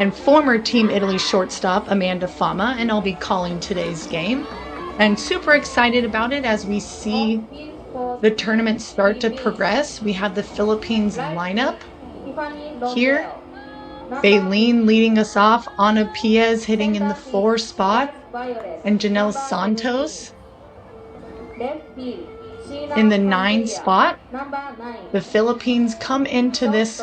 and former Team Italy shortstop Amanda Fama, and I'll be calling today's game. And super excited about it as we see the tournament start to progress. We have the Philippines lineup here. Bailene leading us off, Ana Piez hitting in the 4 spot, and Janelle Santos in the 9 spot. The Philippines come into this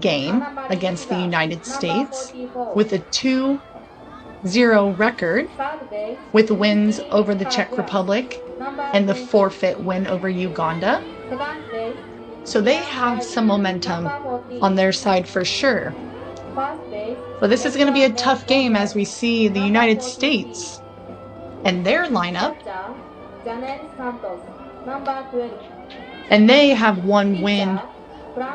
game against the United States with a 2-0 record, with wins over the Czech Republic and the forfeit win over Uganda. So they have some momentum on their side for sure. But this is going to be a tough game as we see the United States and their lineup. And they have one win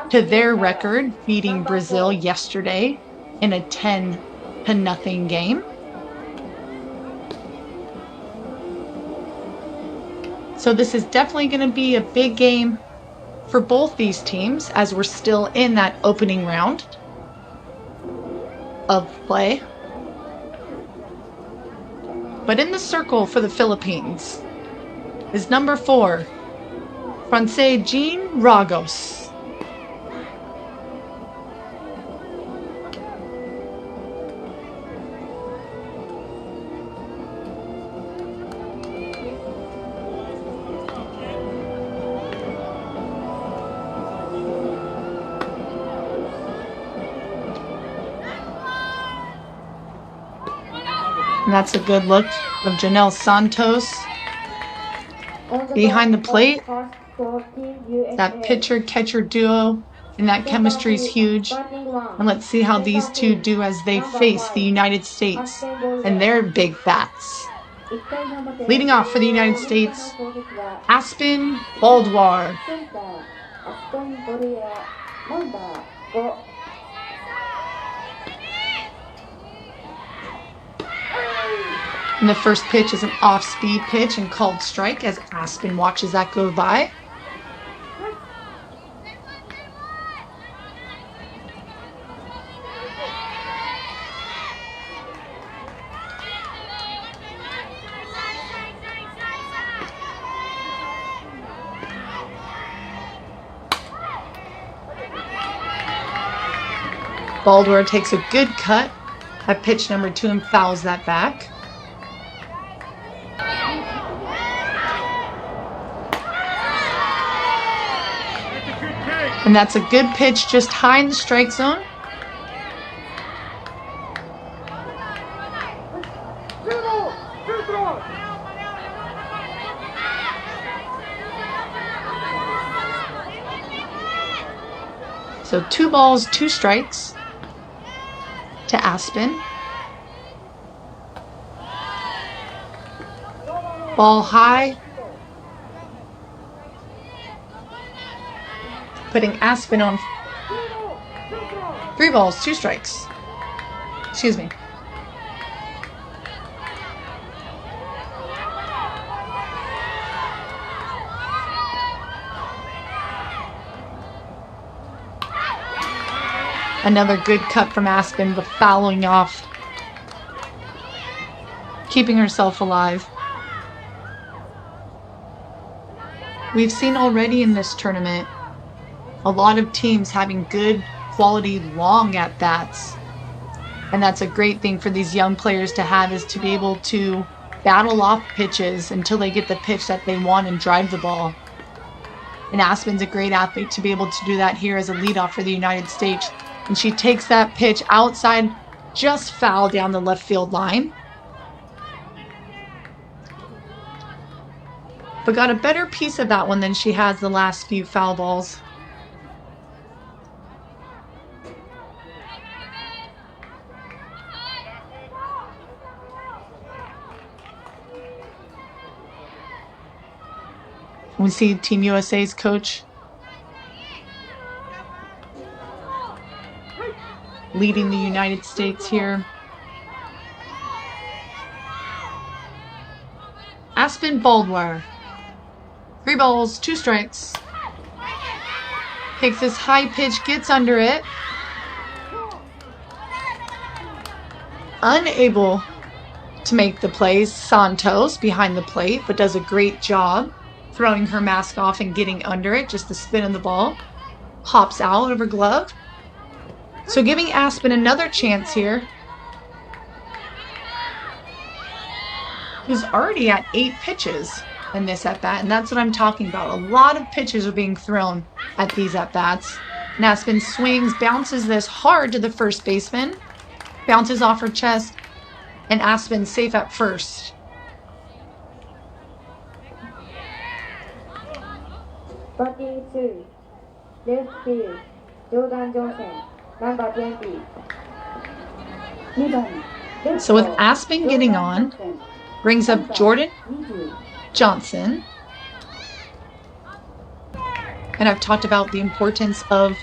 to their record, beating Brazil yesterday in a 10-0 game. So this is definitely going to be a big game for both these teams as we're still in that opening round of play. But in the circle for the Philippines is number 4, Francés Jean Ragos. And that's a good look of Janelle Santos behind the plate. That pitcher-catcher duo and that chemistry is huge. And let's see how these two do as they face the United States and their big bats. Leading off for the United States, Aspen Baldwar. And the first pitch is an off-speed pitch and called strike as Aspen watches that go by. Baldwar takes a good cut at pitch number 2 and fouls that back. And that's a good pitch just high in the strike zone. So 2 balls, 2 strikes to Aspen. Ball high. Putting Aspen on 3 balls, 2 strikes. Excuse me. Another good cut from Aspen, but fouling off, keeping herself alive. We've seen already in this tournament a lot of teams having good quality long at-bats. And that's a great thing for these young players to have, is to be able to battle off pitches until they get the pitch that they want and drive the ball. And Aspen's a great athlete to be able to do that here as a leadoff for the United States. And she takes that pitch outside, just foul down the left field line. But got a better piece of that one than she has the last few foul balls. We see Team USA's coach leading the United States here. Aspen Baldwar. 3 balls, 2 strikes. Takes this high pitch, gets under it. unable to make the play. Santos behind the plate, but does a great job throwing her mask off and getting under it. Just the spin of the ball. Hops out of her glove. So giving Aspen another chance here. Who's already at 8 pitches in this at-bat, and that's what I'm talking about. A lot of pitches are being thrown at these at-bats. And Aspen swings, bounces this hard to the first baseman, bounces off her chest, and Aspen safe at first. Batting 2, left field, Jordan Johnson, number 20. So with Aspen getting on, brings up Jordan Johnson. And I've talked about the importance of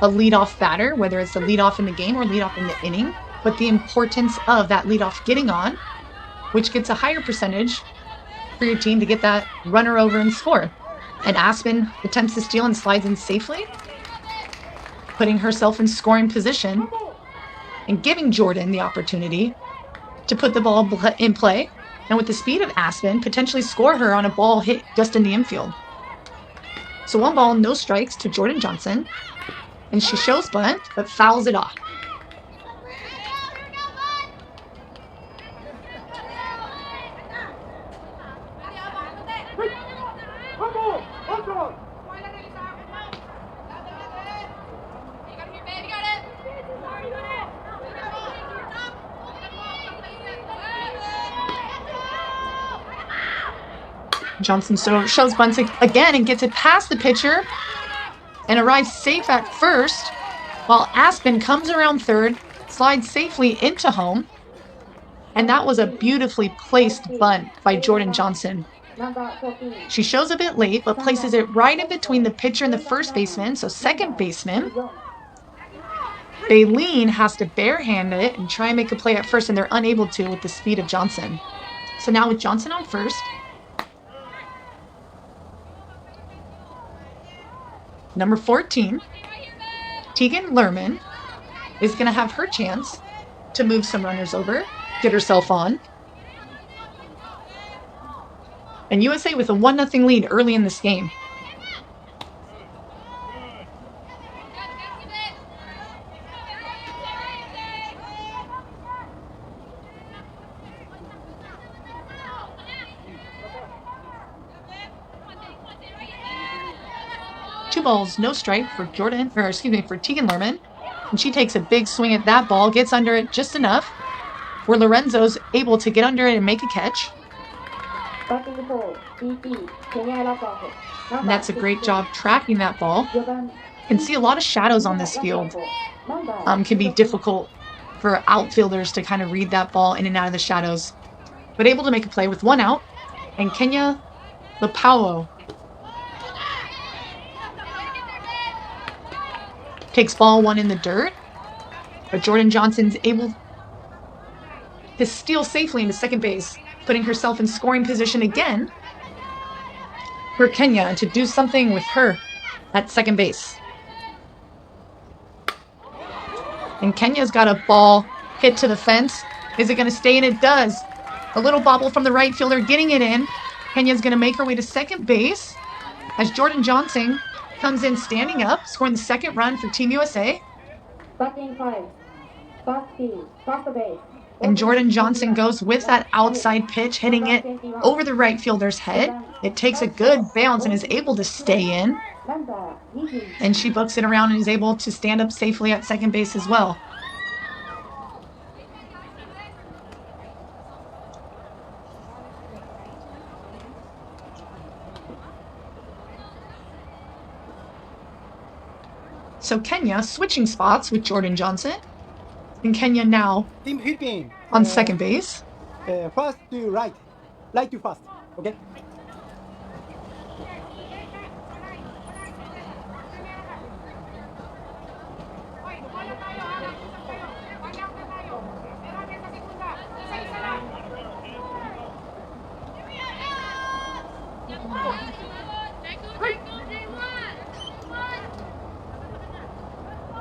a leadoff batter, whether it's the leadoff in the game or leadoff in the inning, but the importance of that leadoff getting on, which gets a higher percentage for your team to get that runner over and score. And Aspen attempts to steal and slides in safely, putting herself in scoring position and giving Jordan the opportunity to put the ball in play. And with the speed of Aspen, potentially score her on a ball hit just in the infield. So 1 ball, no strikes to Jordan Johnson. And she shows bunt, but fouls it off. Johnson shows bunt again and gets it past the pitcher and arrives safe at first, while Aspen comes around third, slides safely into home. And that was a beautifully placed bunt by Jordan Johnson. She shows a bit late, but places it right in between the pitcher and the first baseman, so second baseman. Baleen has to barehand it and try and make a play at first, and they're unable to with the speed of Johnson. So now with Johnson on first, number 14, Tegan Lerman, is going to have her chance to move some runners over, get herself on. And USA with a 1-0 lead early in this game. Two balls, no strike for for Tegan Lerman. And she takes a big swing at that ball, gets under it just enough, where Lorenzo's able to get under it and make a catch. And that's a great job tracking that ball. You can see a lot of shadows on this field. Can be difficult for outfielders to kind of read that ball in and out of the shadows. But able to make a play with 1 out. And Kenya Lapao takes ball 1 in the dirt, but Jordan Johnson's able to steal safely into second base, putting herself in scoring position again for Kenya to do something with her at second base. And Kenya's got a ball hit to the fence. Is it going to stay in? It does. A little bobble from the right fielder getting it in. Kenya's going to make her way to second base as Jordan Johnson comes in standing up, scoring the second run for Team USA. And Jordan Johnson goes with that outside pitch, hitting it over the right fielder's head. It takes a good bounce and is able to stay in. And she books it around and is able to stand up safely at second base as well. So Kenya switching spots with Jordan Johnson. And Kenya now on second base. First to right. Right to first. Okay?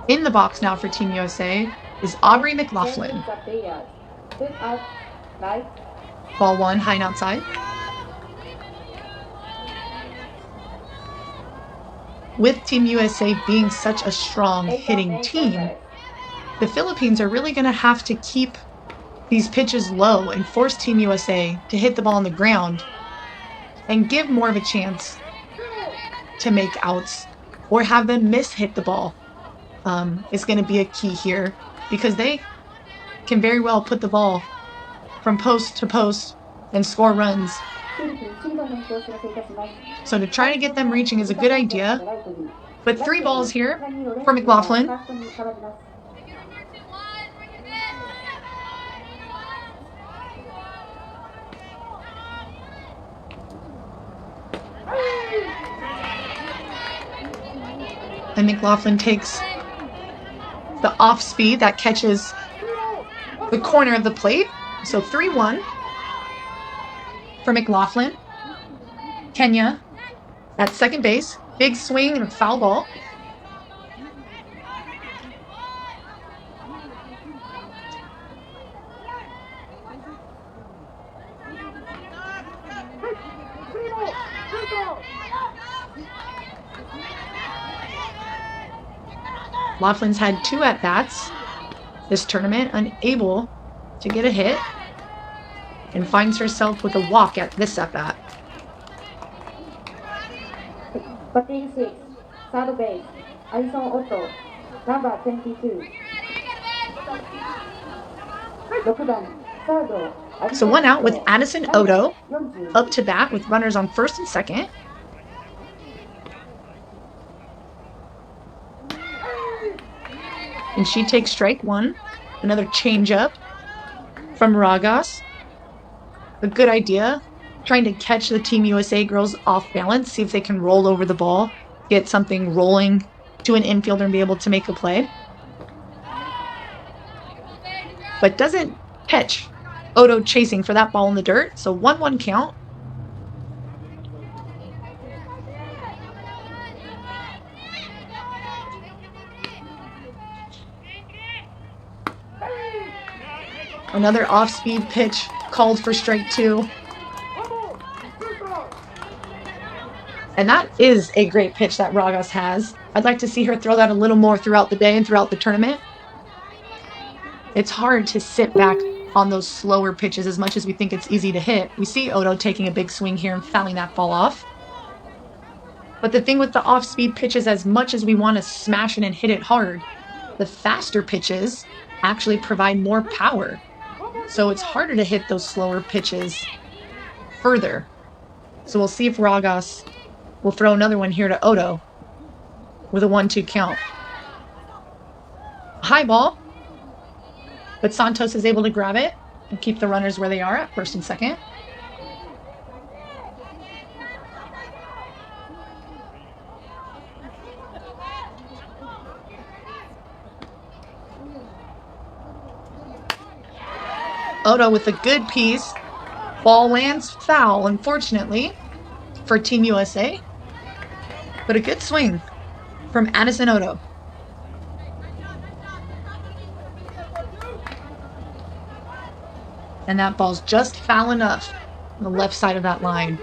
In the box now for Team USA is Aubrey McLaughlin. Put out. Right. Ball 1, high and outside. With Team USA being such a strong hitting team, the Philippines are really going to have to keep these pitches low and force Team USA to hit the ball on the ground and give more of a chance to make outs or have them hit the ball is going to be a key here, because they can very well put the ball from post to post and score runs. So to try to get them reaching is a good idea. But 3 balls here for McLaughlin. And McLaughlin takes the off speed that catches the corner of the plate. So 3-1 for McLaughlin. Kenya at second base. Big swing and a foul ball. Laughlin's had 2 at-bats this tournament, unable to get a hit, and finds herself with a walk at this at-bat. Batting 6, third base, Addison Otto, number 22. So 1 out with Addison Otto up to bat with runners on first and second. And she takes strike 1. Another changeup from Ragas. A good idea. Trying to catch the Team USA girls off balance. See if they can roll over the ball. Get something rolling to an infielder and be able to make a play. But doesn't catch Otto chasing for that ball in the dirt. So 1-1 count. Another off-speed pitch called for strike 2. And that is a great pitch that Ragas has. I'd like to see her throw that a little more throughout the day and throughout the tournament. It's hard to sit back on those slower pitches as much as we think it's easy to hit. We see Otto taking a big swing here and fouling that ball off. But the thing with the off-speed pitches, as much as we want to smash it and hit it hard, the faster pitches actually provide more power. So it's harder to hit those slower pitches further. So we'll see if Ragas will throw another one here to Otto with a 1-2 count. High ball, but Santos is able to grab it and keep the runners where they are at first and second. Otto with a good piece. Ball lands foul, unfortunately, for Team USA. But a good swing from Addison Otto. And that ball's just foul enough on the left side of that line.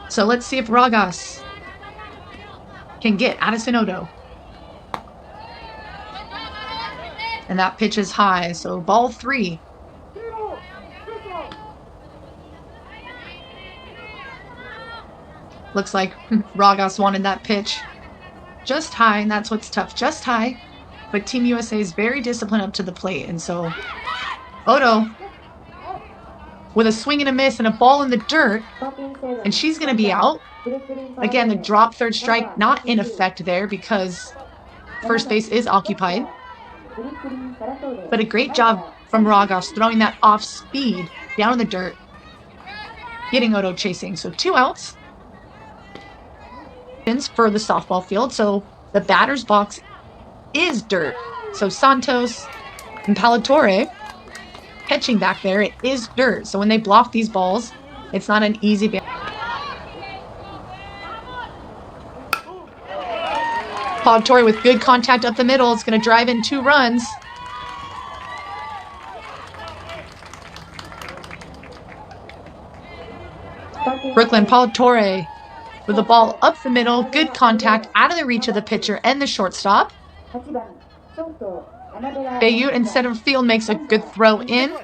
So let's see if Ragas can get Addison Otto. And that pitch is high, so ball 3. Looks like Ragas wanted that pitch just high, and that's what's tough, just high. But Team USA is very disciplined up to the plate, and so Otto with a swing and a miss and a ball in the dirt, and she's going to be out. Again, the drop third strike not in effect there because first base is occupied. But a great job from Ragas throwing that off speed down in the dirt, getting Otto chasing. So 2 outs for the softball field. So the batter's box is dirt. So Santos and Palatore catching back there, it is dirt. So when they block these balls, it's not an easy Palatore with good contact up the middle. It's going to drive in 2 runs. Brooklyn Palatorre with the ball up the middle. Good contact out of the reach of the pitcher and the shortstop. Bayut instead of field makes a good throw in.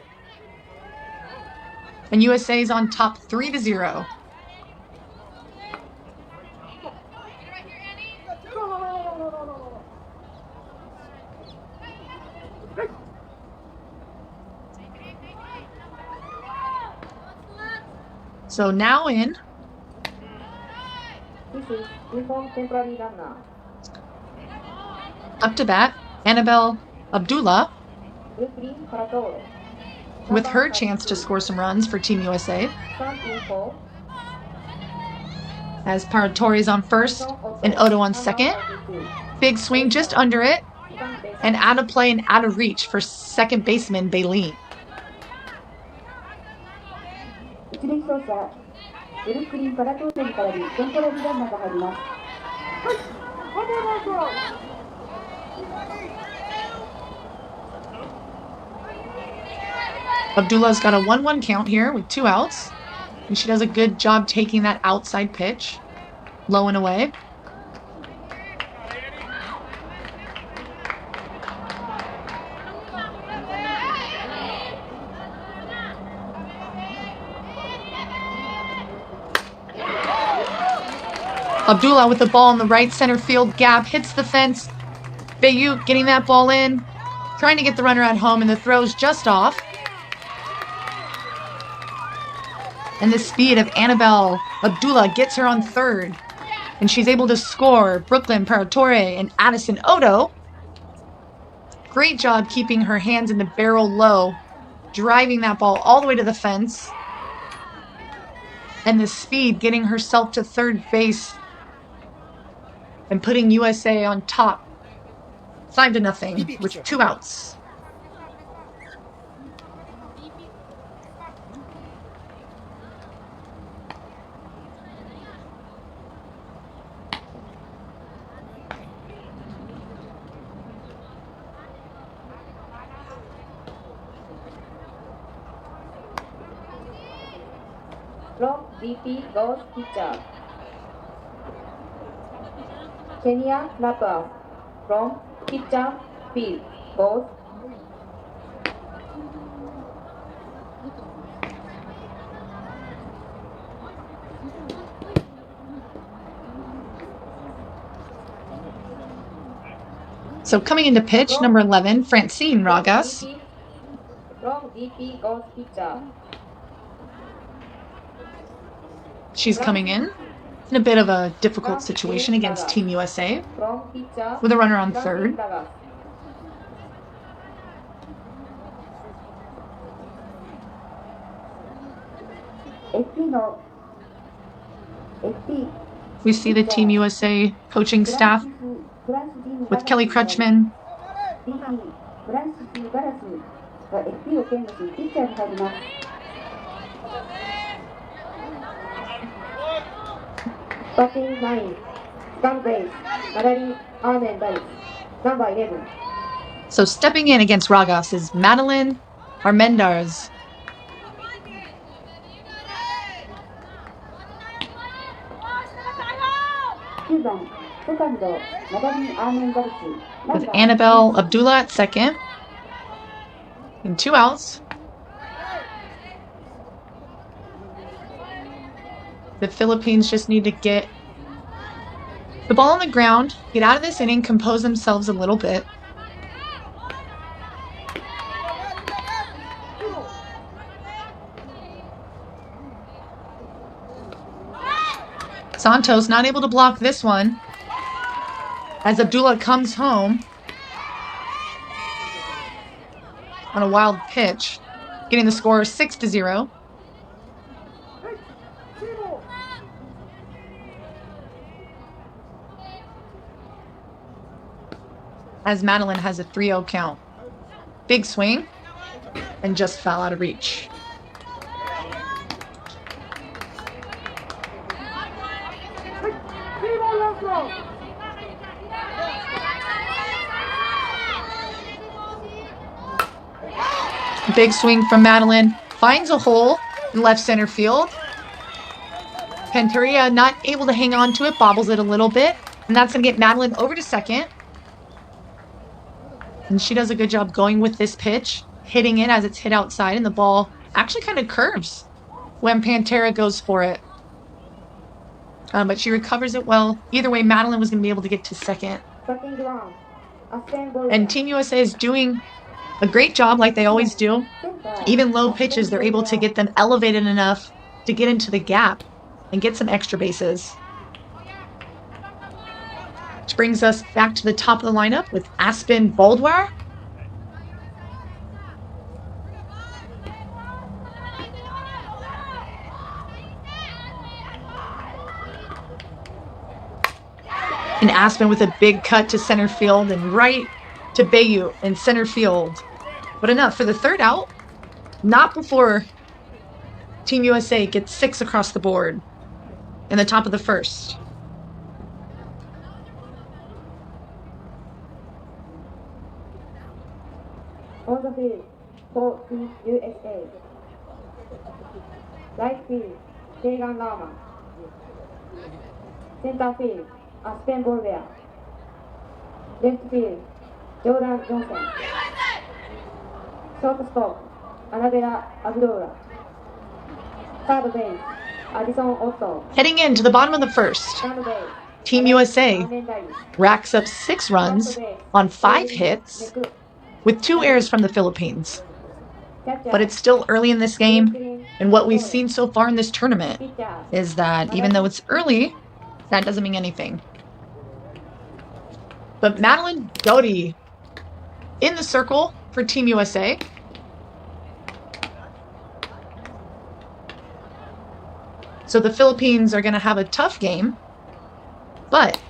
And USA is on top 3-0. So now in. Up to bat, Annabelle Abdullah with her chance to score some runs for Team USA. As Paratori is on first and Odo on second. Big swing just under it. And out of play and out of reach for second baseman Bailey. Abdullah's got a 1-1 count here with 2 outs. And she does a good job taking that outside pitch. Low and away. Abdullah with the ball in the right center field gap, hits the fence. Bayut getting that ball in, trying to get the runner at home, and the throw's just off. And the speed of Annabelle Abdullah gets her on third. And she's able to score Brooklyn Paratorre and Addison Odo. Great job keeping her hands in the barrel low, driving that ball all the way to the fence. And the speed getting herself to third base and putting USA on top 5-0 with 2 outs. From DP goes pitcher. Kenya Napa from pitcher field goes. So coming into pitch, number 11, Francine Ragas. From DP goes pitcher. She's coming in a bit of a difficult situation against Team USA with a runner on third. We see the Team USA coaching staff with Kelly Crutchman, Batting 9, third base, Madeline Armendariz, number 11. So stepping in against Ragas is Madeline Armendariz. With Annabelle Abdullah at second. And 2 outs. The Philippines just need to get the ball on the ground, get out of this inning, compose themselves a little bit. Santos not able to block this one as Abdullah comes home on a wild pitch, getting the score 6-0. As Madeline has a 3-0 count. Big swing, and just foul out of reach. Big swing from Madeline, finds a hole in left center field. Panteria not able to hang on to it, bobbles it a little bit. And that's going to get Madeline over to second. And she does a good job going with this pitch, hitting it as it's hit outside, and the ball actually kind of curves when Pantera goes for it. But she recovers it well. Either way, Madeline was going to be able to get to second. And Team USA is doing a great job like they always do. Even low pitches, they're able to get them elevated enough to get into the gap and get some extra bases. Which brings us back to the top of the lineup with Aspen Baldwar. And Aspen with a big cut to center field and right to Bayou in center field. But enough for the third out. Not before Team USA gets 6 across the board in the top of the first. On the field for Team USA. Right field, Tegan Lama. Center field, Aspen Baldwar. Left field, Jordan Johnson. Shortstop, Annabella Abdullah. Third base, Addison Otto. Heading into the bottom of the first, Third base, Team USA racks up 6 runs on 5 hits with 2 errors from the Philippines. But it's still early in this game, and what we've seen so far in this tournament is that even though it's early, that doesn't mean anything. But Madeline Doty in the circle for Team USA. So the Philippines are going to have a tough game, but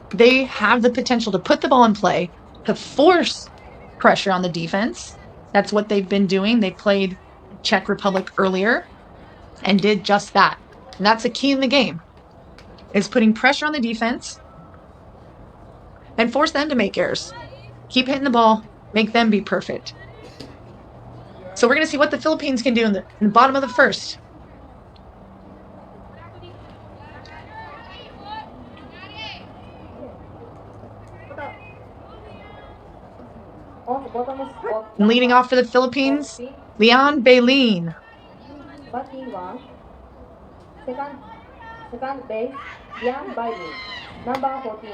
they have the potential to put the ball in play, to force pressure on the defense. That's what they've been doing. They played Czech Republic earlier and did just that. And that's a key in the game, is putting pressure on the defense and force them to make errors. Keep hitting the ball, make them be perfect. So we're going to see what the Philippines can do in the bottom of the first. And leading off for the Philippines, Leon Bailin. Batting 1. Second base, Leon Bailin. Number 14.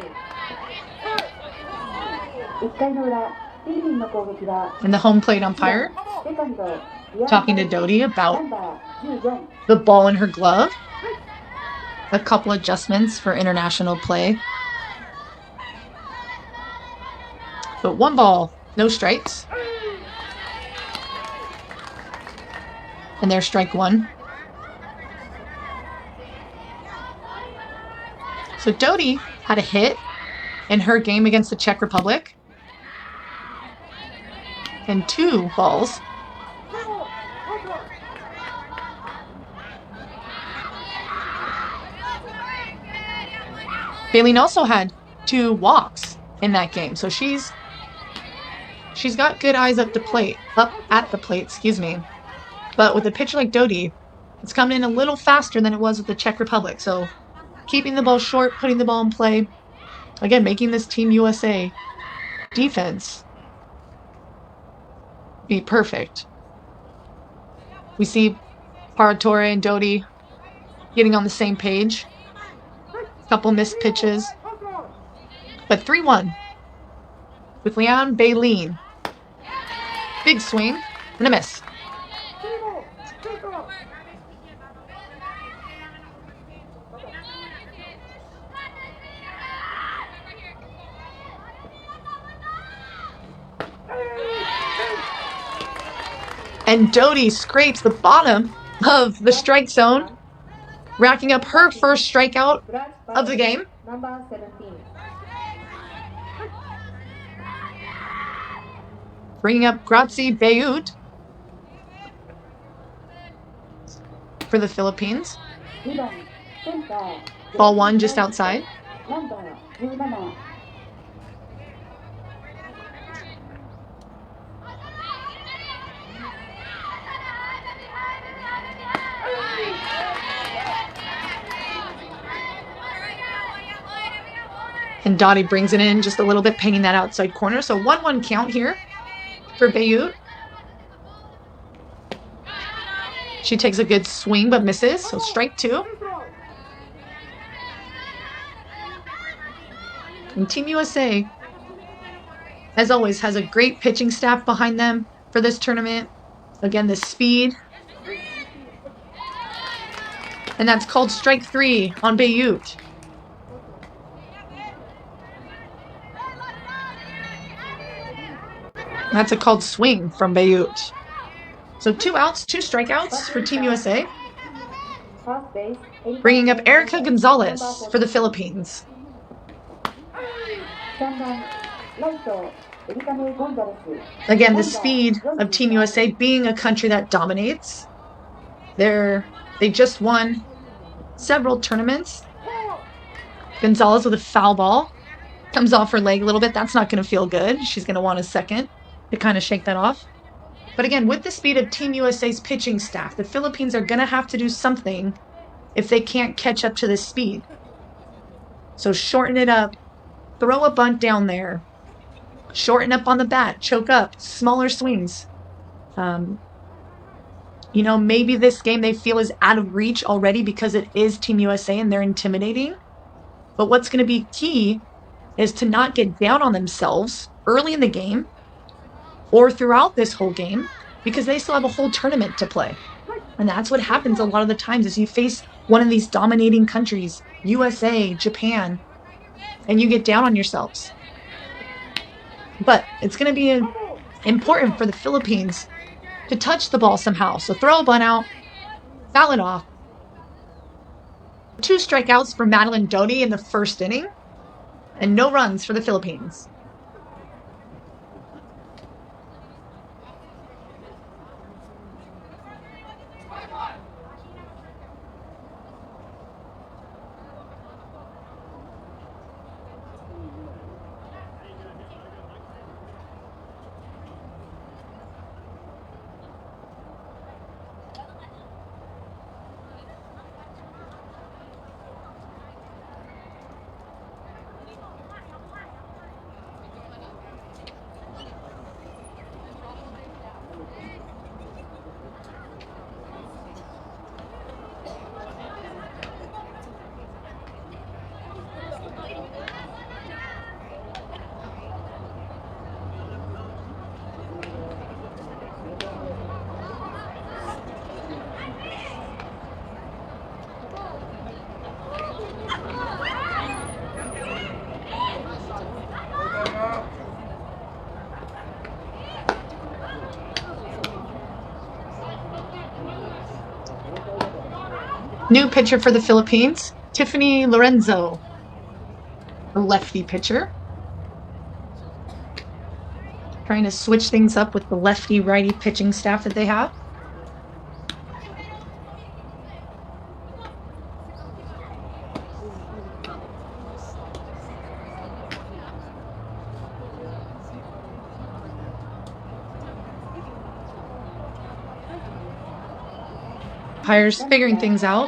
And the home plate umpire talking to Doty about the ball in her glove. A couple adjustments for international play. But 1 ball, no strikes. And there's strike 1. So Doty had a hit in her game against the Czech Republic. And 2 balls. Bailin also had 2 walks in that game. So she's got good eyes up at the plate, excuse me. But with a pitcher like Doty, it's coming in a little faster than it was with the Czech Republic. So keeping the ball short, putting the ball in play. Again, making this Team USA defense be perfect. We see Paratore and Doty getting on the same page. A couple missed pitches. But 3-1 with Leon Bailin. Big swing and a miss. And Doty scrapes the bottom of the strike zone, racking up her first strikeout of the game. Number 17. Bringing up Grazie Bayut for the Philippines. Ball 1 just outside. And Dottie brings it in just a little bit, painting that outside corner. So 1-1 count here for Beirut. She takes a good swing but misses, so strike 2. And Team USA, as always, has a great pitching staff behind them for this tournament. Again, the speed. And that's called strike 3 on Beirut. That's a called swing from Beirut. So 2 outs, 2 strikeouts for Team USA. Bringing up Erica Gonzalez for the Philippines. Again, the speed of Team USA, being a country that dominates. They just won several tournaments. Gonzalez with a foul ball. Comes off her leg a little bit. That's not going to feel good. She's going to want a second to kind of shake that off. But again, with the speed of Team USA's pitching staff, the Philippines are going to have to do something if they can't catch up to this speed. So shorten it up. Throw a bunt down there. Shorten up on the bat. Choke up. Smaller swings. Maybe this game they feel is out of reach already because it is Team USA and they're intimidating. But what's going to be key is to not get down on themselves early in the game or throughout this whole game, because they still have a whole tournament to play. And that's what happens a lot of the times is you face one of these dominating countries, USA, Japan, and you get down on yourselves. But it's going to be important for the Philippines to touch the ball somehow. So throw a bunt out, foul it off. 2 strikeouts for Madeline Doty in the first inning, and no runs for the Philippines. New pitcher for the Philippines, Tiffany Lorenzo, a lefty pitcher. Trying to switch things up with the lefty-righty pitching staff that they have. Umpires figuring things out.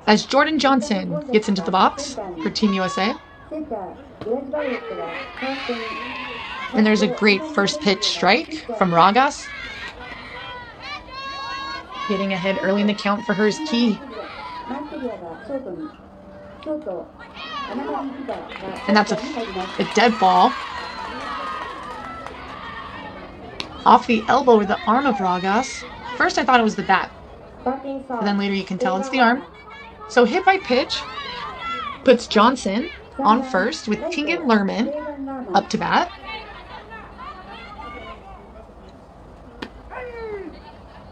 As Jordan Johnson gets into the box for Team USA. And there's a great first pitch strike from Ragas. Getting ahead early in the count for her is key. And that's a dead ball. Off the elbow or the arm of Ragas. First I thought it was the bat. But then later you can tell it's the arm. So hit by pitch puts Johnson on first with Tegan Lerman up to bat.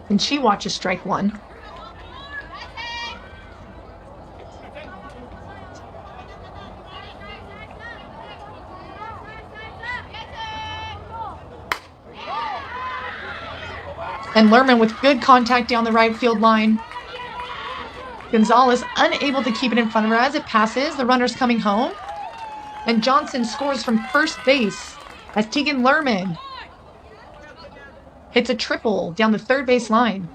And she watches strike 1. And Lerman with good contact down the right field line. Gonzalez unable to keep it in front of her as it passes. The runner's coming home. And Johnson scores from first base as Tegan Lerman hits a triple down the third base line.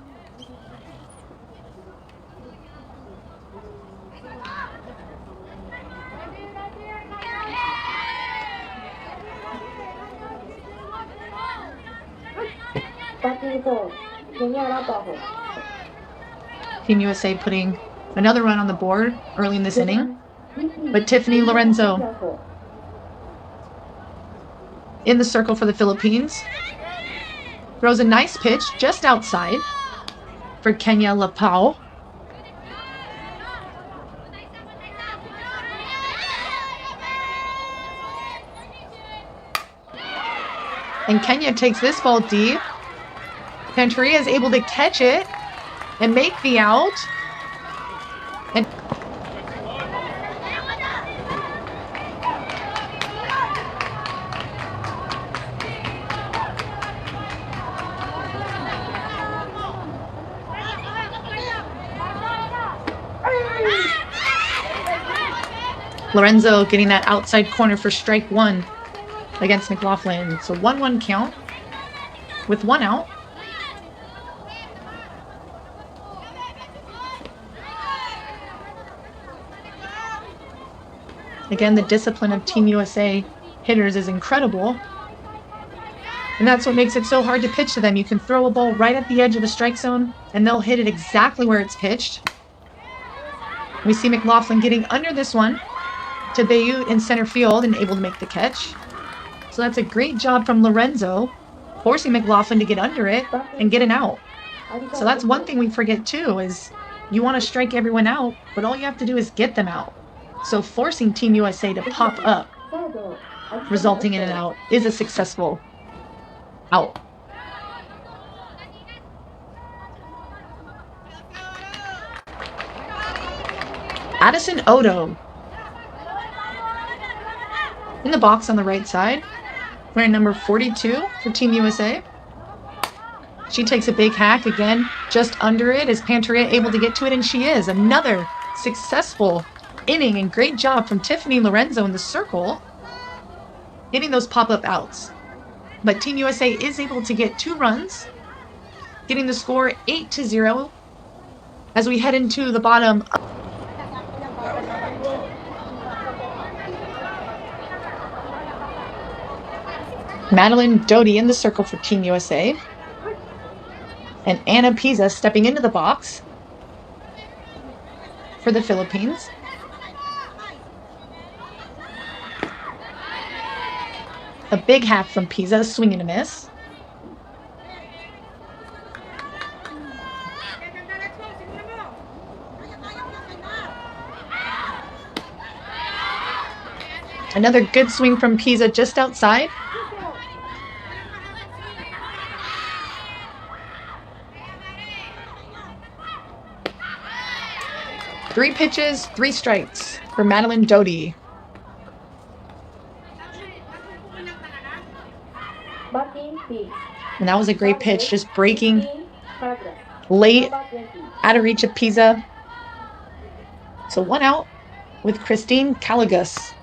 Batting 4, Kenya number 4. Team USA putting another run on the board early in this inning. But Tiffany Lorenzo in the circle for the Philippines. Throws a nice pitch just outside for Kenya Lapao. And Kenya takes this ball deep. Panteria is able to catch it and make the out. And Lorenzo getting that outside corner for strike one against McLaughlin. So 1-1 count with one out. Again, the discipline of Team USA hitters is incredible. And that's what makes it so hard to pitch to them. You can throw a ball right at the edge of the strike zone, and they'll hit it exactly where it's pitched. We see McLaughlin getting under this one to Bayou in center field and able to make the catch. So that's a great job from Lorenzo, forcing McLaughlin to get under it and get an out. So that's one thing we forget too, is you want to strike everyone out, but all you have to do is get them out. So forcing Team USA to pop up, resulting in an out, is a successful out. Addison Odo in the box on the right side, wearing number 42 for Team USA. She takes a big hack again, just under it. Is Panteria able to get to it? And she is. Another successful inning, and great job from Tiffany Lorenzo in the circle, getting those pop-up outs. But Team USA is able to get 2 runs, getting the score 8-0 as we head into the bottom. Madeline Doty in the circle for Team USA. And Anna Pisa stepping into the box for the Philippines. A big half from Pisa, swing and a miss. Another good swing from Pisa just outside. Three pitches, 3 strikes for Madeline Doty. And that was a great pitch, just breaking late, out of reach of Pisa. So 1 out with Christine Caligus.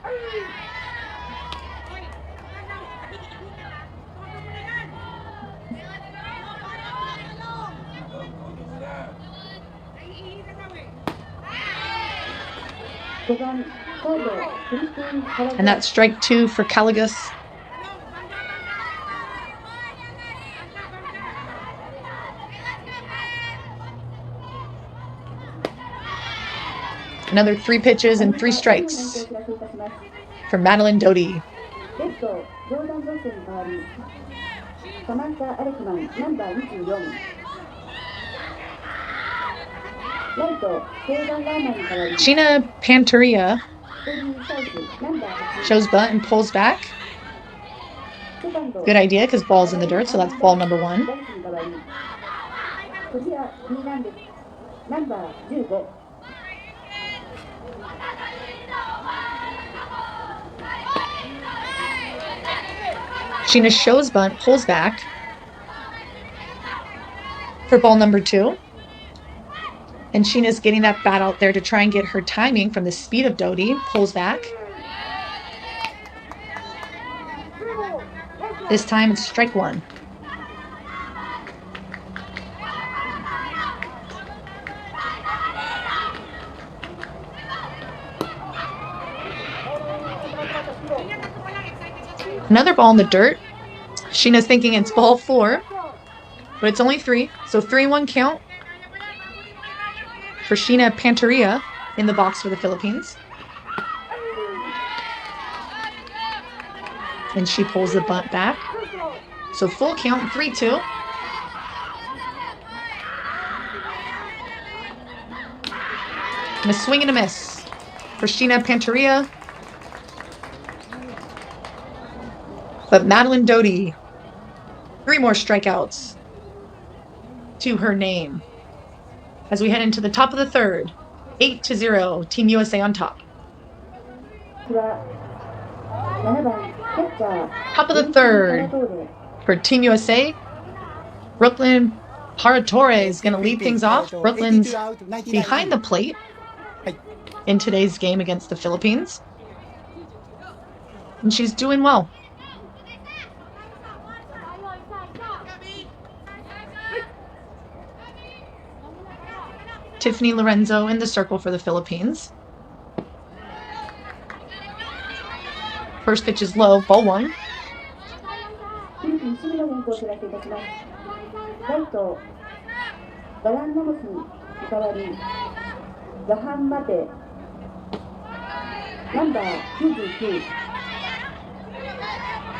And that's strike 2 for Caligus. Another 3 pitches and 3 strikes for Madeline Doty. Sheena Panteria shows bunt and pulls back. Good idea, because ball's in the dirt, so that's ball number 1. Sheena shows bunt, pulls back for ball number 2. And Sheena's getting that bat out there to try and get her timing from the speed of Doty. Pulls back. This time it's strike 1. Another ball in the dirt. Sheena's thinking it's ball 4. but it's only 3. So 3-1 count for Sheena Panteria in the box for the Philippines. And she pulls the bunt back. So full count, 3-2. And a swing and a miss for Sheena Panteria. But Madeline Doty, 3 more strikeouts to her name. As we head into the top of the 3rd, 8-0, Team USA on top. Top of the 3rd for Team USA. Brooklyn Paratore is going to lead things off. Brooklyn's behind the plate in today's game against the Philippines. And she's doing well. Tiffany Lorenzo in the circle for the Philippines. First pitch is low, ball 1.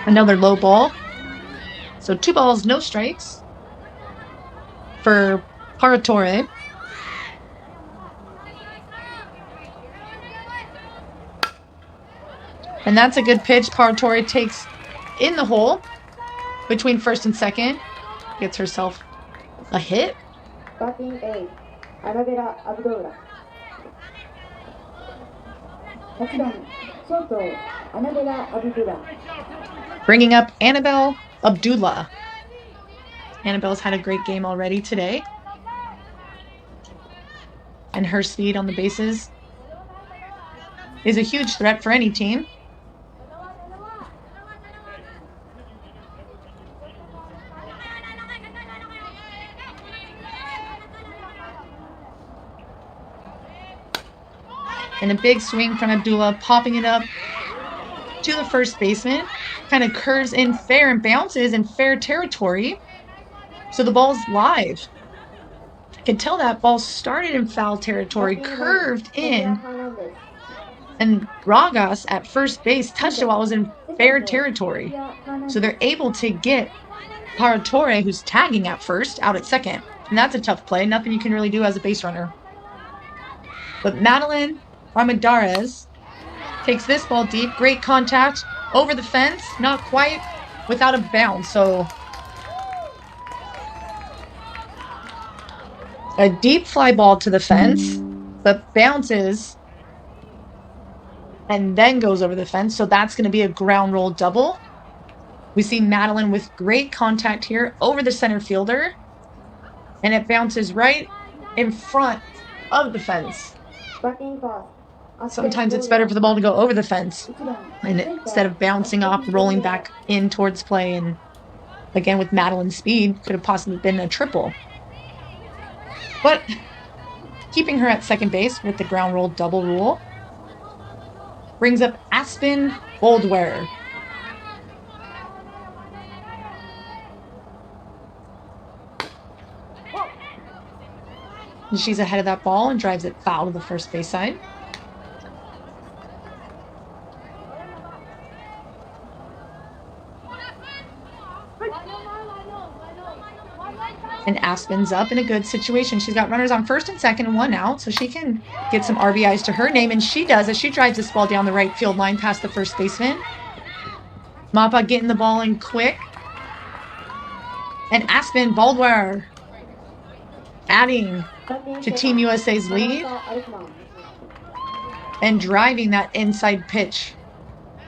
Another low ball. So 2 balls, no strikes for Paratore. And that's a good pitch. Paratore takes in the hole between first and second. Gets herself a hit. Batting 8, Annabella Abdullah. 8番、ショート、Annabella Abdullah. Bringing up Annabelle Abdullah. Annabelle's had a great game already today. And her speed on the bases is a huge threat for any team. And a big swing from Abdullah, popping it up to the first baseman. Kind of curves in fair and bounces in fair territory. So the ball's live. I can tell that ball started in foul territory, curved in. And Ragas at first base touched it while it was in fair territory. So they're able to get Paratore, who's tagging at first, out at second. And that's a tough play. Nothing you can really do as a base runner. But Madeline Armendariz takes this ball deep. Great contact over the fence. Not quite without a bounce. So a deep fly ball to the fence, but bounces and then goes over the fence. So that's going to be a ground roll double. We see Madeline with great contact here over the center fielder. And it bounces right in front of the fence. Sometimes it's better for the ball to go over the fence and instead of bouncing off, rolling back in towards play. And again, with Madeline's speed, could have possibly been a triple. But keeping her at second base with the ground roll double rule brings up Aspen Boldware. And she's ahead of that ball and drives it foul to the first base side. And Aspen's up in a good situation. She's got runners on first and second and 1 out, so she can get some RBIs to her name, and she does as she drives this ball down the right field line past the first baseman. Mappa getting the ball in quick. And Aspen Boldware adding to Team USA's lead and driving that inside pitch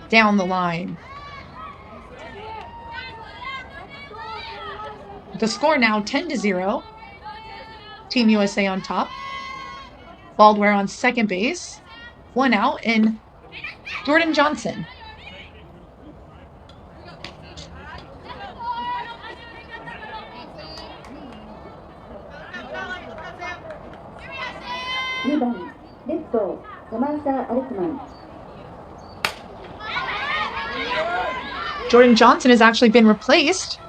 down the line. The score now 10-0. Team USA on top. Baldware on second base. 1 out, and Jordan Johnson. Jordan Johnson has actually been replaced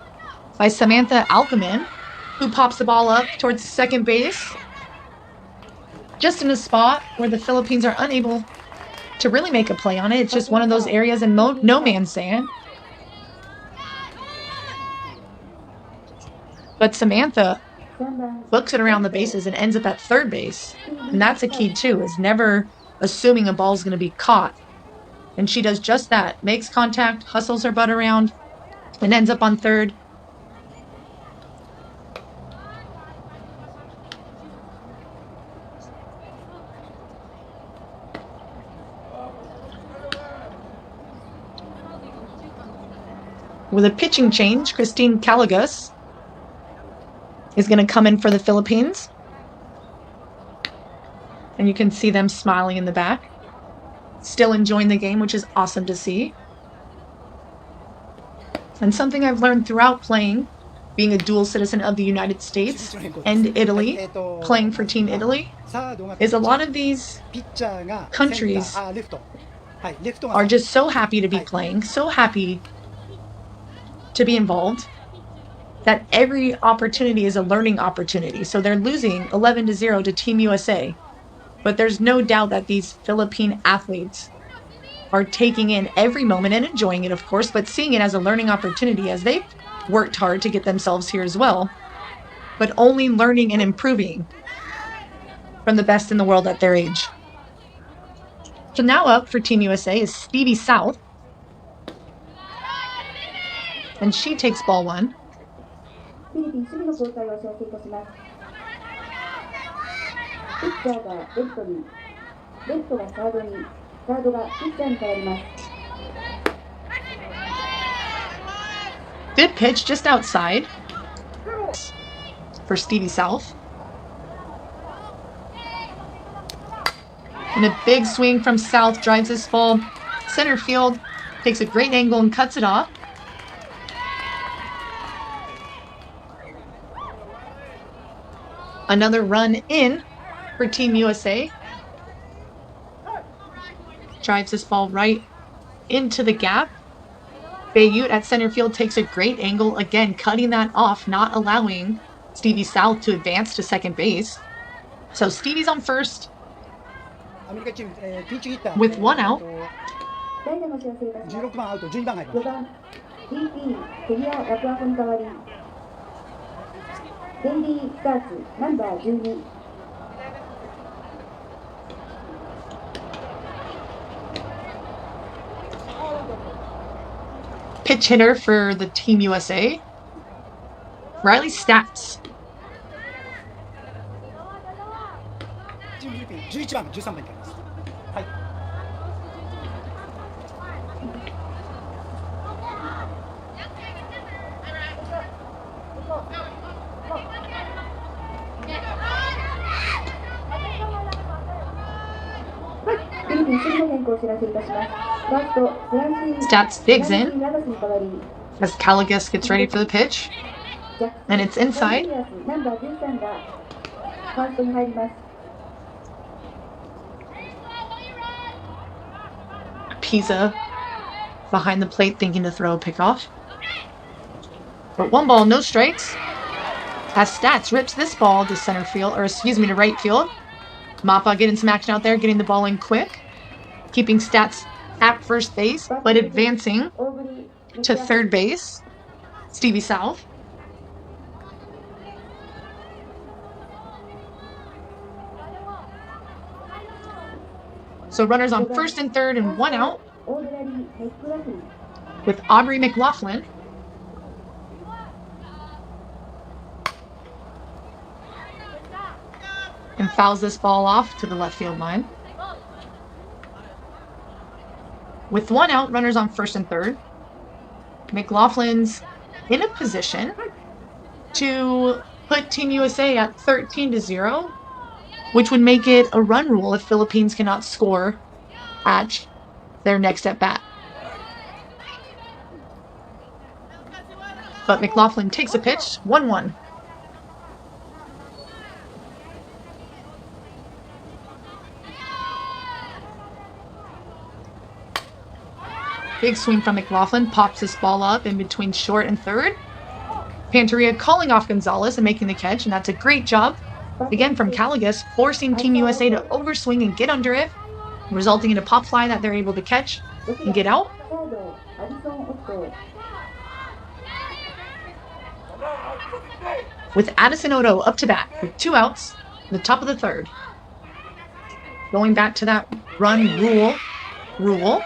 by Samantha Alkeman. who pops the ball up towards second base, just in a spot where the Philippines are unable to really make a play on it. It's just one of those areas in no man's land. But Samantha books it around the bases and ends up at third base. And that's a key too, is never assuming a ball's going to be caught. And she does just that, makes contact, hustles her butt around, and ends up on third. With a pitching change, Christine Caligas is going to come in for the Philippines. And you can see them smiling in the back. Still enjoying the game, which is awesome to see. And something I've learned throughout playing, being a dual citizen of the United States and Italy, playing for Team Italy, is a lot of these countries are just so happy to be playing, so happy to be involved, that every opportunity is a learning opportunity. So they're losing 11-0 to Team USA. But there's no doubt that these Philippine athletes are taking in every moment and enjoying it, of course, but seeing it as a learning opportunity as they've worked hard to get themselves here as well, but only learning and improving from the best in the world at their age. So now up for Team USA is Stevie South. And she takes ball one. Good pitch just outside for Stevie South. And a big swing from South drives this ball center field, takes a great angle and cuts it off. Another run in for Team USA. Drives this ball right into the gap. Bayut at center field takes a great angle, again cutting that off, not allowing Stevie South to advance to second base. So Stevie's on first with one out. Pitch hitter for the Team USA, Riley Stats. Stats digs in as Caligas gets ready for the pitch, and it's inside. Pisa behind the plate thinking to throw a pickoff. But 1 ball, no strikes, as Stats rips this ball to center field, or excuse me, to right field. Mappa getting some action out there, getting the ball in quick, keeping Stats at first base, but advancing to third base. Stevie South. So runners on first and third and 1 out with Aubrey McLaughlin. And fouls this ball off to the left field line. With 1 out, runners on first and third. McLaughlin's in a position to put Team USA at 13-0, which would make it a run rule if Philippines cannot score at their next at bat. But McLaughlin takes a pitch, 1-1. Big swing from McLaughlin, pops this ball up in between short and third. Panteria calling off Gonzalez and making the catch, and that's a great job, again, from Caligas, forcing Team USA to overswing and get under it, resulting in a pop fly that they're able to catch and get out. With Addison Odo up to bat with 2 outs in the top of the 3rd. Going back to that run rule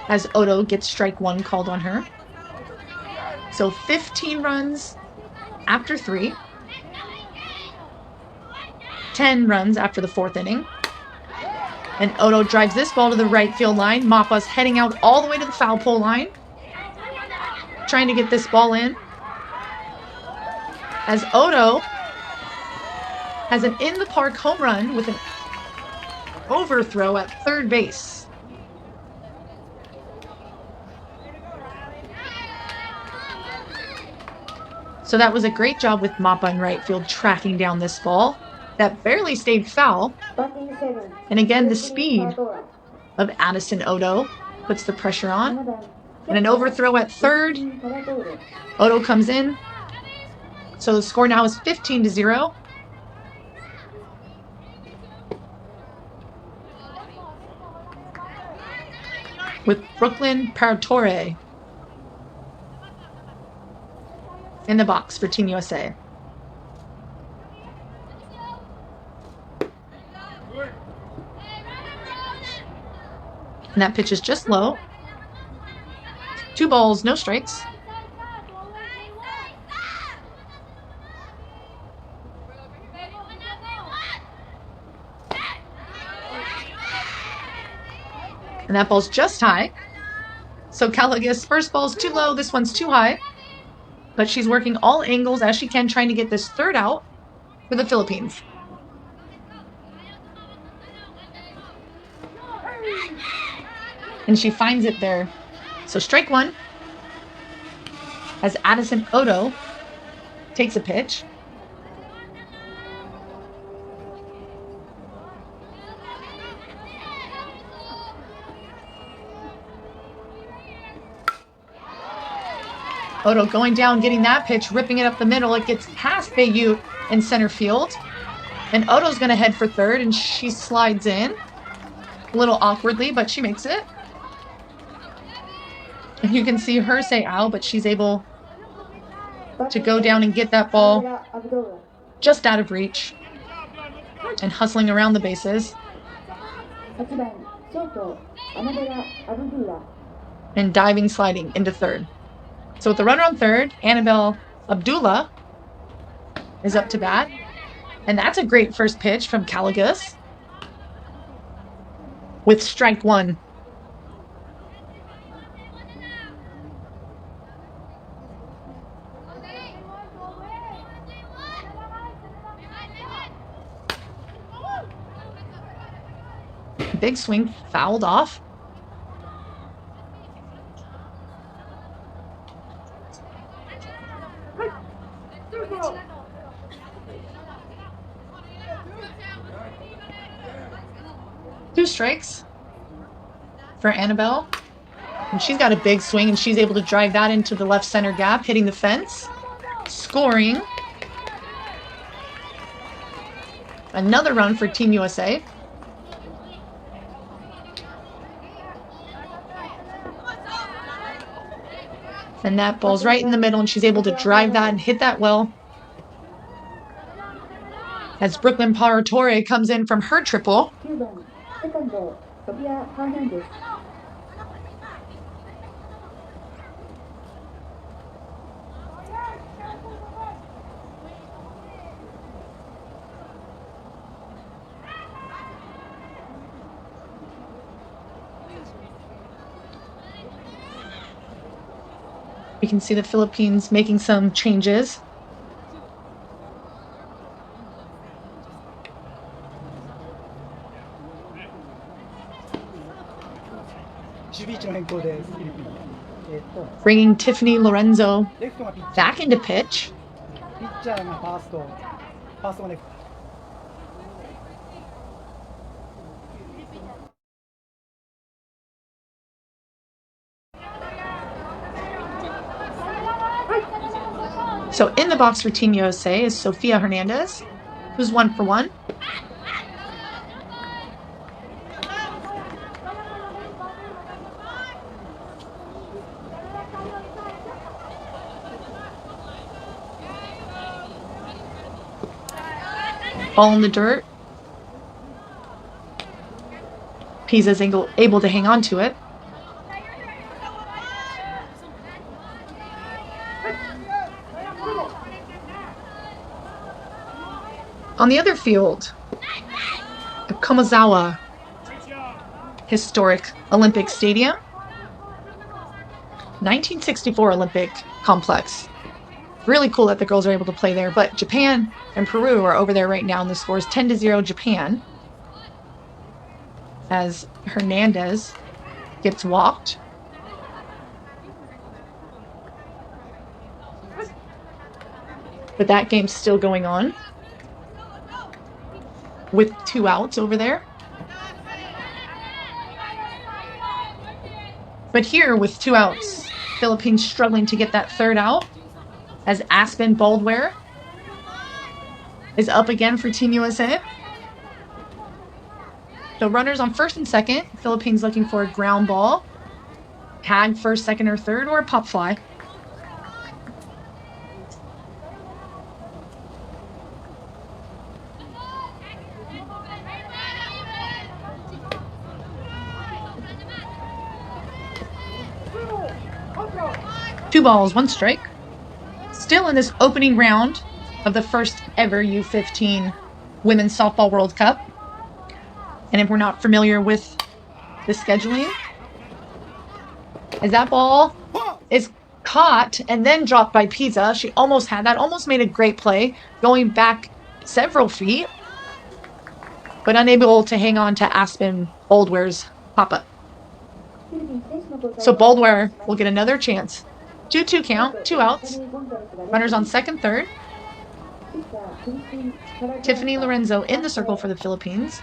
as Odo gets strike 1 called on her. So 15 runs after 3. 10 runs after the 4th inning. And Odo drives this ball to the right field line. Mappa's heading out all the way to the foul pole line, trying to get this ball in. As Odo has an in-the-park home run with an overthrow at 3rd base. So that was a great job with Mappa in right field tracking down this ball that barely stayed foul. And again, the speed of Addison Odo puts the pressure on. And an overthrow at 3rd. Odo comes in. So the score now is 15-0. With Brooklyn Paratore in the box for Team USA. And that pitch is just low. 2 balls, no strikes. And that ball's just high. So Caligas' first ball's too low, this one's too high. But she's working all angles as she can, trying to get this 3rd out for the Philippines. And she finds it there. So strike 1 as Addison Odo takes a pitch. Odo going down, getting that pitch, ripping it up the middle. It gets past Bayut in center field. And Odo's going to head for 3rd, and she slides in. A little awkwardly, but she makes it. And you can see her say ow, but she's able to go down and get that ball just out of reach. And hustling around the bases. And diving, sliding into 3rd. So with the runner on 3rd, Annabelle Abdullah is up to bat. And that's a great first pitch from Caligas. With strike 1. Big swing, fouled off. Two strikes for Annabelle. And she's got a big swing, and she's able to drive that into the left center gap, hitting the fence. Scoring. Another run for Team USA. And that ball's right in the middle, and she's able to drive that and hit that well. As Brooklyn Paratore comes in from her triple. We can see the Philippines making some changes. Bringing Tiffany Lorenzo back into pitch. So in the box for Team USA is Sofia Hernandez, who's 1 for 1. Ball in the dirt. Pisa's able to hang on to it. On the other field, the Komazawa Historic Olympic Stadium, 1964 Olympic Complex. Really cool that the girls are able to play there, but Japan and Peru are over there right now, and the score is 10-0 Japan, as Hernandez gets walked. But that game's still going on with 2 outs over there. But here with 2 outs, Philippines struggling to get that 3rd out, as Aspen Baldware is up again for Team USA. So runners on 1st and 2nd. Philippines looking for a ground ball, tag 1st, 2nd, or 3rd, or a pop fly. Two balls, 1 strike. Still in this opening round of the first ever U15 Women's Softball World Cup. And if we're not familiar with the scheduling, as that ball is caught and then dropped by Pisa. She almost had that, almost made a great play, going back several feet, but unable to hang on to Aspen Baldware's pop-up. So Baldware will get another chance. 2-2 count, 2 outs. Runners on 2nd, 3rd. Tiffany Lorenzo in the circle for the Philippines.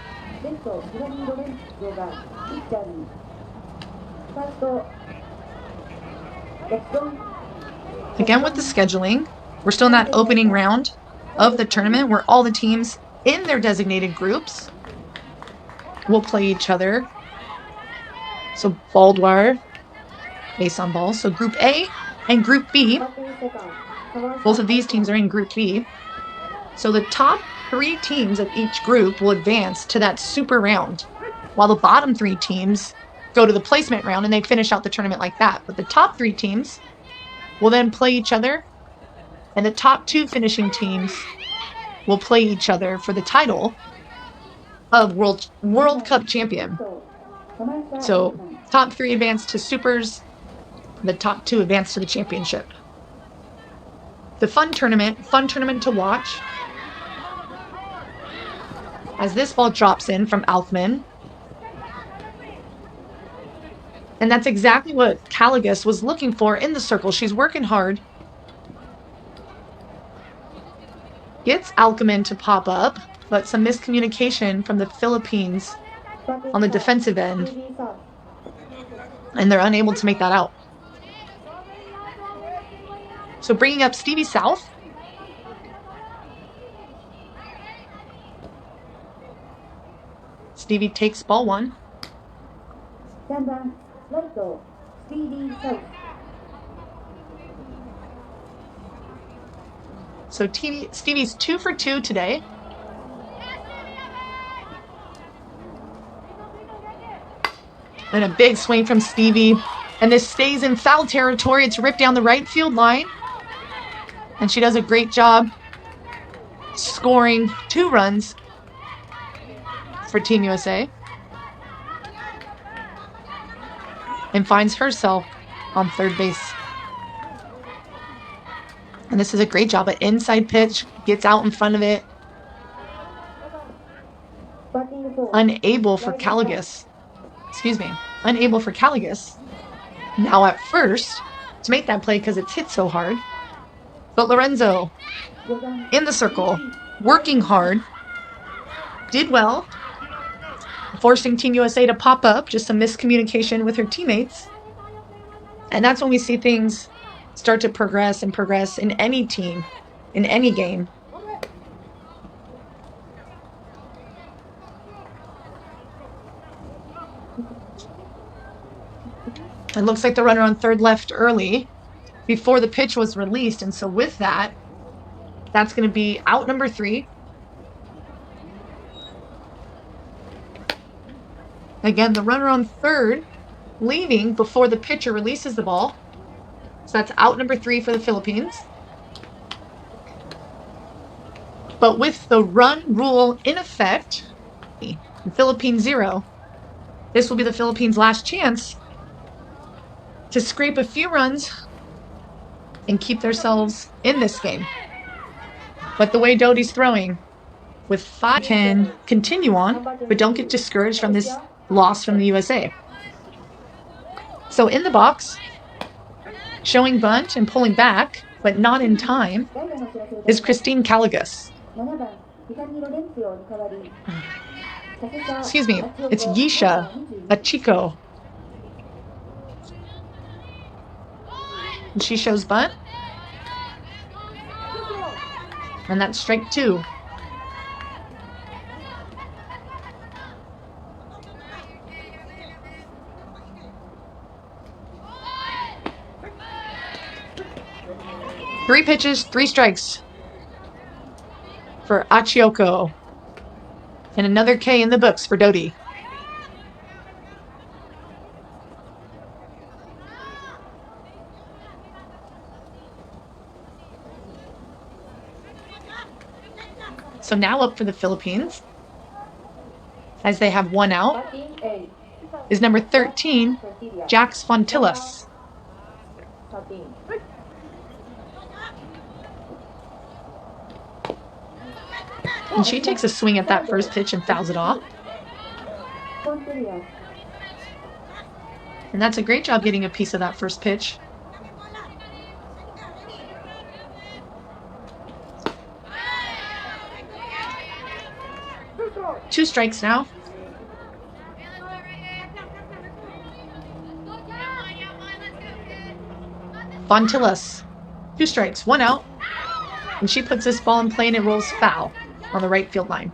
Again with the scheduling, we're still in that opening round of the tournament where all the teams in their designated groups will play each other. So Baldwire, base on ball. So Group A and Group B, both of these teams are in Group B. So the top 3 teams of each group will advance to that super round, while the bottom 3 teams go to the placement round and they finish out the tournament like that. But the top 3 teams will then play each other, and the top 2 finishing teams will play each other for the title of World Cup champion. So top 3 advance to supers, the top 2 advance to the championship. The fun tournament to watch, as this ball drops in from Alkman. And that's exactly what Caligas was looking for in the circle. She's working hard. Gets Alkman to pop up, but some miscommunication from the Philippines on the defensive end, and they're unable to make that out. So bringing up Stevie South. Stevie takes ball 1. So Stevie's 2 for 2 today. And a big swing from Stevie. And this stays in foul territory. It's ripped down the right field line. And she does a great job scoring 2 runs for Team USA. And finds herself on 3rd base. And this is a great job at inside pitch. Gets out in front of it. Unable for Caligas. Now at first to make that play because it's hit so hard. But Lorenzo in the circle, working hard, did well, forcing Team USA to pop up. Just some miscommunication with her teammates. And that's when we see things start to progress in any team, in any game. It looks like the runner on third left early before the pitch was released. And so with that, that's going to be out number 3. Again, the runner on third leaving before the pitcher releases the ball. So that's out number 3 for the Philippines. But with the run rule in effect, the Philippines 0, this will be the Philippines' last chance to scrape a few runs and keep themselves in this game. But the way Doty's throwing with 5 can continue on, but don't get discouraged from this loss from the USA. So in the box, showing bunt and pulling back, but not in time, is Christine Caligas. Excuse me, it's Yisha Achiko. And she shows bunt. And that's strike 2. Three pitches, 3 strikes for Achioko. And another K in the books for Doty. So now up for the Philippines, as they have 1 out, is number 13, Jax Fontillas. And she takes a swing at that first pitch and fouls it off. And that's a great job getting a piece of that first pitch. Two strikes now. Fontillas, 2 strikes, 1 out. And she puts this ball in play and it rolls foul on the right field line.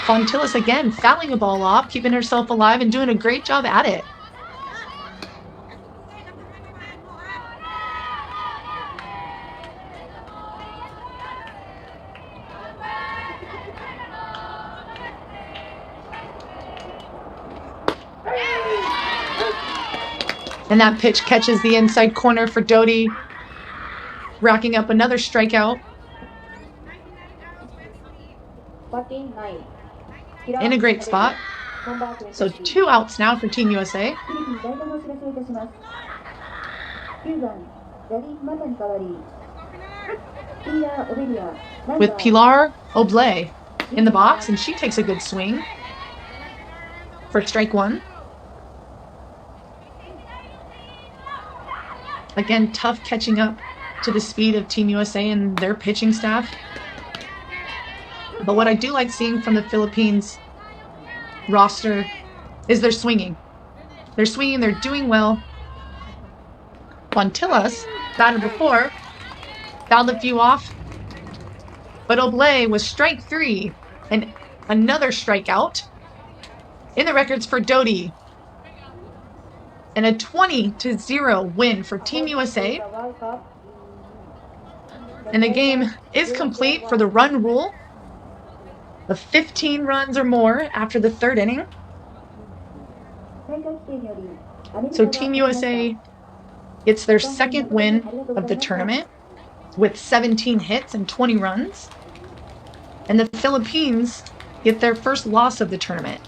Fontillas again fouling a ball off, keeping herself alive and doing a great job at it. And that pitch catches the inside corner for Doty, racking up another strikeout. In a great spot. So 2 outs now for Team USA. With Pilar Oblay in the box, and she takes a good swing for strike 1. Again, tough catching up to the speed of Team USA and their pitching staff. But what I do like seeing from the Philippines roster is their swinging. They're swinging, they're doing well. Fontillas, batted before, fouled a few off. But Oblay was strike 3 and another strikeout in the records for Doty. And a 20-0 win for Team USA. And the game is complete for the run rule of 15 runs or more after the 3rd inning. So Team USA gets their 2nd win of the tournament with 17 hits and 20 runs. And the Philippines get their first loss of the tournament.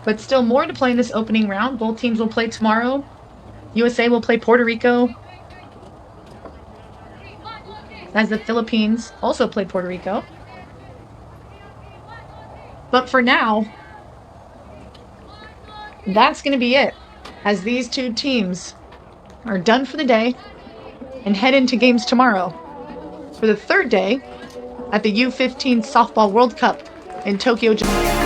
But still more to play in this opening round. Both teams will play tomorrow. USA will play Puerto Rico, as the Philippines also play Puerto Rico. But for now, that's going to be it, as these 2 teams are done for the day and head into games tomorrow for the 3rd day at the U15 Softball World Cup in Tokyo, Japan.